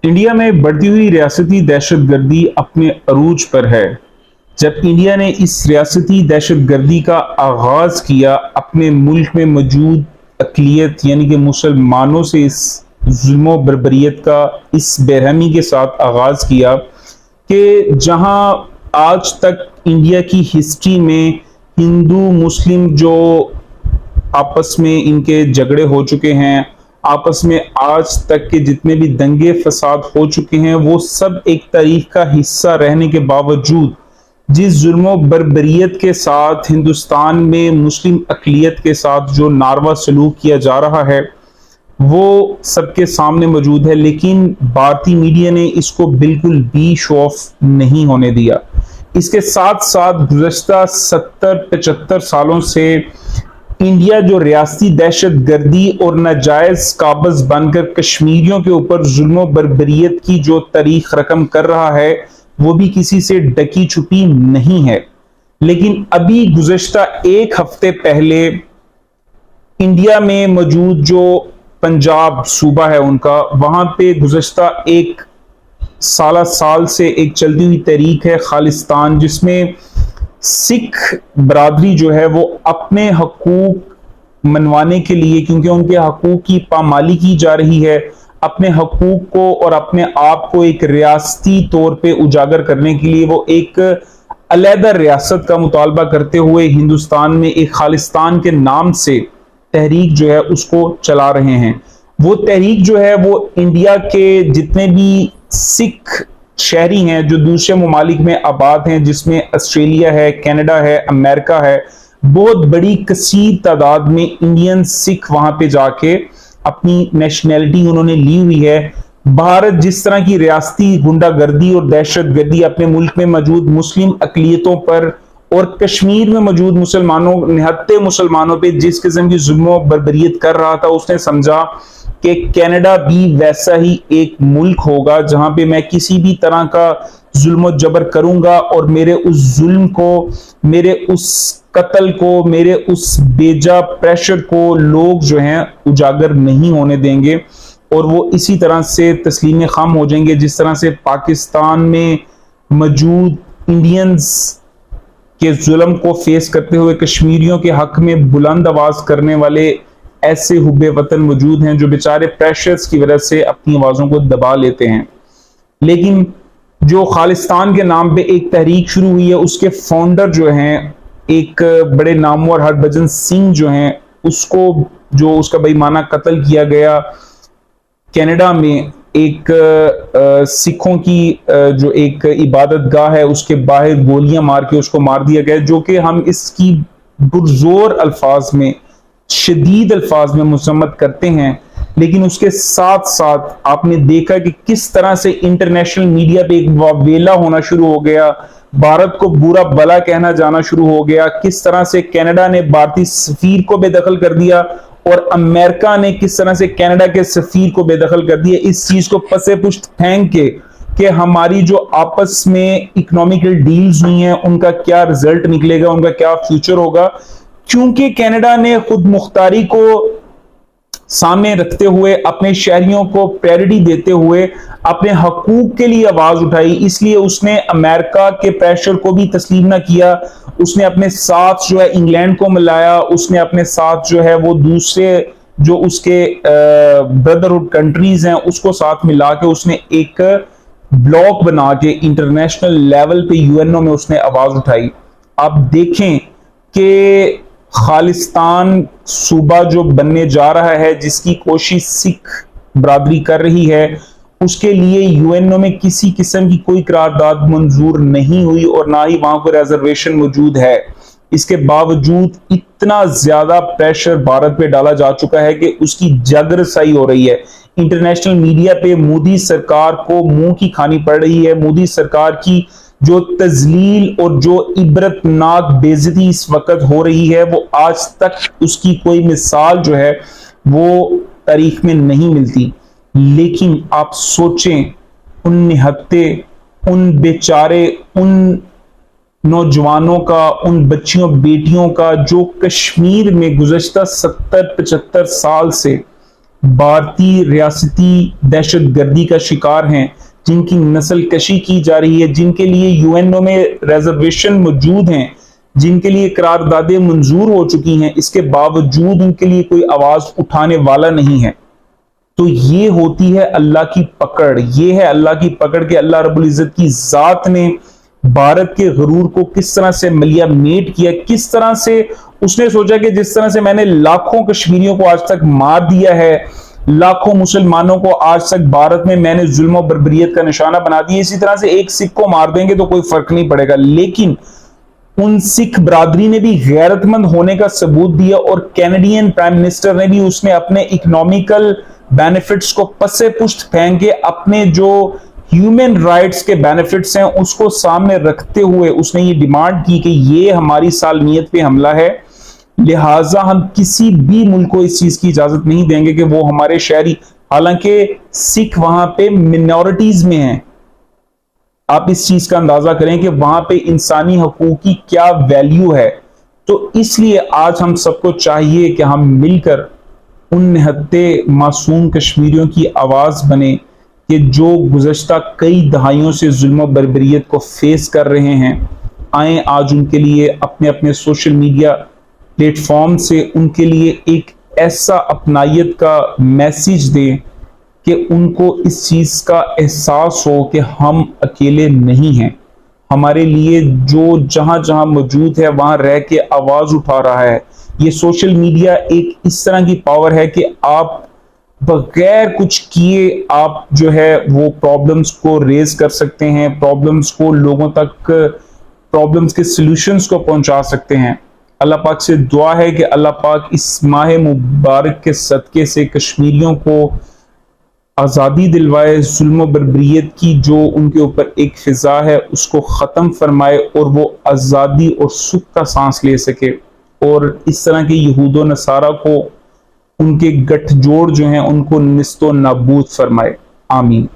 India में बढ़ती हुई रियासती दहशतगर्दी अपने अरूज पर है। जब इंडिया ने इस रियासती दहशतगर्दी का आगाज किया, अपने मुल्क में मौजूद अक़लियत यानी कि मुसलमानों से इस जुल्म बर्बरियत का इस बेरहमी के साथ आगाज किया कि जहां आज तक इंडिया की हिस्ट्री में हिंदू मुस्लिम जो आपस में इनके झगड़े हो चुके हैं, आपस में आज तक के जितने भी दंगे फसाद हो चुके हैं, वो सब एक तारीख का हिस्सा रहने के बावजूद जिस जुल्म बर्बरियत के साथ हिंदुस्तान में मुस्लिम अक़लियत के साथ जो नारवा सलूक किया जा रहा है वो सबके सामने मौजूद है। लेकिन भारतीय मीडिया ने इसको बिल्कुल भी शो ऑफ नहीं होने दिया। इसके साथ साथ गुज़श्ता 70-75 सालों से इंडिया जो रियासती दहशत गर्दी और नाजायज काबज बनकर कश्मीरियों के ऊपर जुल्म बर्बरियत की जो तारीख रकम कर रहा है वो भी किसी से ढकी छुपी नहीं है। लेकिन अभी गुज़श्ता एक हफ्ते पहले इंडिया में मौजूद जो पंजाब सूबा है उनका, वहां पे गुज़श्ता एक साल से एक चलती हुई तहरीक है खालिस्तान, जिसमें सिख बरादरी जो है वो अपने हकूक मनवाने के लिए, क्योंकि उनके हकूक की पामाली की जा रही है, अपने हकूक को और अपने आप को एक रियासती तौर पे उजागर करने के लिए वो एक अलहदा रियासत का मुतालबा करते हुए हिंदुस्तान में एक खालिस्तान के नाम से तहरीक जो है उसको चला रहे हैं। वो तहरीक जो है वो इंडिया के जितने भी सिख शहरी हैं जो दूसरे ममालिक में आबाद हैं, जिसमें ऑस्ट्रेलिया है, कनाडा है, अमेरिका है, बहुत बड़ी कसीर तादाद में इंडियन सिख वहां पे जाके अपनी नेशनैलिटी उन्होंने ली हुई है। भारत जिस तरह की रियासती गुंडागर्दी और दहशतगर्दी अपने मुल्क में मौजूद मुस्लिम अक़लियतों पर और कश्मीर में मौजूद मुसलमानों, निहत्ते मुसलमानों पे जिस किस्म की जुल्म बर्बरियत कर रहा था, उसने समझा कि कनाडा भी वैसा ही एक मुल्क होगा जहां पे मैं किसी भी तरह का जुल्म जबर करूंगा और मेरे उस जुल्म को, मेरे उस कत्ल को, मेरे उस बेजा प्रेशर को लोग जो हैं उजागर नहीं होने देंगे और वो इसी तरह से तस्लीम खाम हो जाएंगे जिस तरह से पाकिस्तान में मौजूद इंडियंस के जुल्म को फेस करते हुए कश्मीरियों के हक में बुलंद आवाज करने वाले ऐसे हुब्बे वतन मौजूद हैं जो बेचारे प्रेशर्स की वजह से अपनी आवाजों को दबा लेते हैं। लेकिन जो खालिस्तान के नाम पे एक तहरीक शुरू हुई है, उसके फाउंडर जो हैं एक बड़े नामवर हरभजन सिंह जो हैं, उसको जो उसका बेईमाना कत्ल किया गया कनाडा में एक सिखों की जो एक इबादत गाह है उसके बाहर गोलियां मार के उसको मार दिया गया, जो कि हम इसकी पुरजोर अल्फाज में, शदीद अल्फाज में मजम्मत करते हैं। लेकिन उसके साथ साथ आपने देखा कि किस तरह से इंटरनेशनल मीडिया पे एक वावेला होना शुरू हो गया, भारत को बुरा भला कहना जाना शुरू हो गया, किस तरह से कनाडा ने भारतीय सफीर को बेदखल कर दिया और अमेरिका ने किस तरह से कनाडा के सफीर को बेदखल कर दिया। इस चीज को पसे पुष्ट फेंक के कि हमारी जो आपस में इकोनॉमिकल डील्स हुई हैं उनका क्या रिजल्ट निकलेगा, उनका क्या फ्यूचर होगा, क्योंकि कनाडा ने खुद मुख्तारी को सामने रखते हुए, अपने शहरियों को प्रायोरिटी देते हुए अपने हकूक के लिए आवाज उठाई, इसलिए उसने अमेरिका के प्रेशर को भी तस्लीम ना किया। उसने अपने साथ जो है इंग्लैंड को मिलाया, उसने अपने साथ जो है वो दूसरे जो उसके ब्रदरहुड कंट्रीज हैं उसको साथ मिला के उसने एक ब्लॉक बना के इंटरनेशनल लेवल पे यूएनओ में उसने आवाज उठाई। आप देखें कि खालिस्तान सूबा जो बनने जा रहा है, जिसकी कोशिश सिख बरादरी कर रही है, उसके लिए यूएनओ में किसी किस्म की कोई करारदाद मंजूर नहीं हुई और ना ही वहां पर रिजर्वेशन मौजूद है। इसके बावजूद इतना ज्यादा प्रेशर भारत पे डाला जा चुका है कि उसकी जगरसाई हो रही है। इंटरनेशनल मीडिया पे मोदी सरकार को मुंह की खानी पड़ रही है। मोदी सरकार की जो तजलील और जो इबरतनाक बेइज्जती इस वक्त हो रही है, वो आज तक उसकी कोई मिसाल जो है वो तारीख में नहीं मिलती। लेकिन आप सोचें उन निहत्ते, उन बेचारे, उन नौजवानों का, उन बच्चियों बेटियों का जो कश्मीर में गुज़श्ता 70-75 साल से भारतीय रियासती दहशत गर्दी का शिकार हैं, जिनकी नस्ल कशी की जा रही है, जिनके लिए यूएनओ में रिजर्वेशन मौजूद हैं, जिनके लिए करारदादें मंजूर हो चुकी हैं, इसके बावजूद उनके लिए कोई आवाज उठाने वाला नहीं है। तो ये होती है अल्लाह की पकड़, ये है अल्लाह की पकड़ के अल्लाह रब्बुल इज्जत की जात ने भारत के गरूर को किस तरह से मलिया मेट किया, किस तरह से उसने सोचा कि जिस तरह से मैंने लाखों कश्मीरियों को आज तक मार दिया है, लाखों मुसलमानों को आज तक भारत में मैंने जुल्म और बर्बरियत का निशाना बना दिया, इसी तरह से एक सिख को मार देंगे तो कोई फर्क नहीं पड़ेगा। लेकिन उन सिख बरादरी ने भी गैरतमंद होने का सबूत दिया और कैनेडियन प्राइम मिनिस्टर ने भी उसने अपने इकोनॉमिकल बेनिफिट्स को पसे पुष्ट फेंक के अपने जो ह्यूमन राइट्स के बेनिफिट्स हैं उसको सामने रखते हुए उसने ये डिमांड की कि ये हमारी सालमियत पे हमला है, लिहाजा हम किसी भी मुल्क को इस चीज की इजाजत नहीं देंगे कि वो हमारे शहरी, हालांकि सिख वहां पे मिनॉरिटीज में हैं। आप इस चीज का अंदाजा करें कि वहां पे इंसानी हकूक की क्या वैल्यू है। तो इसलिए आज हम सबको चाहिए कि हम मिलकर उन निहत्ते मासूम कश्मीरियों की आवाज बने कि जो गुज़श्ता कई दहाइयों से जुल्म बर्बरियत को फेस कर रहे हैं। आए आज उनके लिए अपने अपने सोशल मीडिया प्लेटफॉर्म से उनके लिए एक ऐसा अपनायत का मैसेज दें कि उनको इस चीज का एहसास हो कि हम अकेले नहीं हैं। हमारे लिए जो जहां जहां मौजूद है वहां रह के आवाज उठा रहा है। ये सोशल मीडिया एक इस तरह की पावर है कि आप बगैर कुछ किए आप जो है वो प्रॉब्लम्स को रेज कर सकते हैं, प्रॉब्लम्स को लोगों तक, प्रॉब्लम्स के सॉल्यूशंस को पहुंचा सकते हैं। अल्लाह पाक से दुआ है कि अल्लाह पाक इस माह मुबारक के सदके से कश्मीरियों को आज़ादी दिलवाए, जुल्म बर्बरियत की जो उनके ऊपर एक फिजा है उसको ख़त्म फरमाए और वो आज़ादी और सुख का सांस ले सके और इस तरह के यहूदो नसारा को उनके गठजोड़ जो हैं उनको निस्तो नाबूद फरमाए। आमीन।